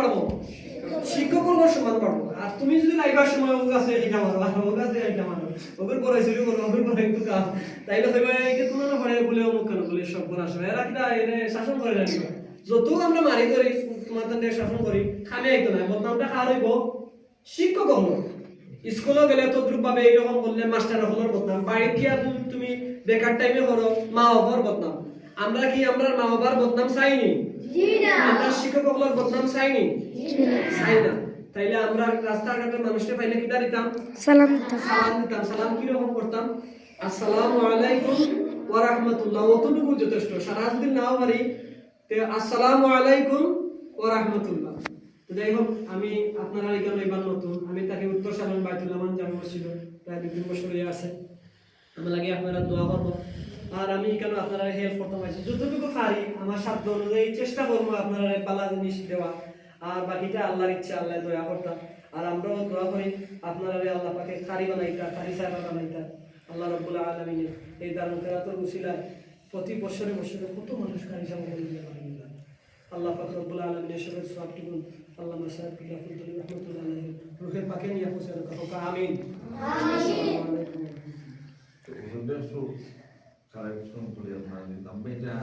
বাড়বো শিক্ষকর সম্মান বাড়বো আর তুমি যদি লাইবার সময় ওর কাছে এটা মারো আর ওর কাছে এটা মারো ওদের পরে শুরু করো ওদের পরে একটু কাজ তাইলে তো একে কোনো না হয় বলে অমুক কেন বলে সব গুণ আসবে এরা কিনা এনে শাসন করে রাখবে যত আমরা মারি করি তোমার তাদের শাসন করি খামে একটু না বদনামটা খাওয়া হইব শিক্ষক হলো স্কুলে গেলে তো দ্রুপভাবে এইরকম করলে মাস্টার হলোর বদনাম বাড়ি গিয়া তুমি বেকার টাইমে করো মা বাবার বদনাম আমরা কি আমরা মা বাবার বদনাম চাইনি আমরা শিক্ষক হলোর বদনাম চাইনি চাই না তাইলে আমরা রাস্তাঘাটের মানুষকে পাইলে কি দিতাম সালাম দিতাম সালাম কি রকম করতাম আসসালামু আলাইকুম ওয়া রাহমাতুল্লাহ অতটুকু যথেষ্ট সারা দিন নাও পারি তে আসসালামু আলাইকুম ওয়া রাহমাতুল্লাহ তো যাই হোক আমি আপনারা এখানে এবার নতুন আমি তাকে উত্তর সালাম বাইতুল আমান জামে মসজিদে প্রায় 2-3 বছর হয়ে আছে আমার লাগে আপনারা দোয়া করবো আর আমি কেন আপনারা হেল্প করতে পারছি যতটুকু পারি আমার সাধ্য অনুযায়ী চেষ্টা করবো আপনারা পালা জিনিস দেওয়া আর বাকিটা আল্লাহর ইচ্ছা আল্লাহ দয়া করতাম আর আমরাও দোয়া করি আপনারা আল্লাহ পাকে খারি বানাইতা খারি সাহেবা বানাইতা আল্লাহ রব্বুল আলামিনের এই দারুণ কেরাতের উসিলায় প্রতি বছরে কত মানুষ খারি সাহেবা বানাইতা আল্লাহ পাক রব্বুল আলামিনের সবের সওয়াবটুকু আল্লাহ মাসাদ কিলা ফুলতুল রহমাতুল্লাহ আলাইহি রূহের পাকে নিয়ে পৌঁছে রাখো আমিন আসসালামু আলাইকুম তো ওদের সব সারা কিছু করে আপনারা দিতাম এটা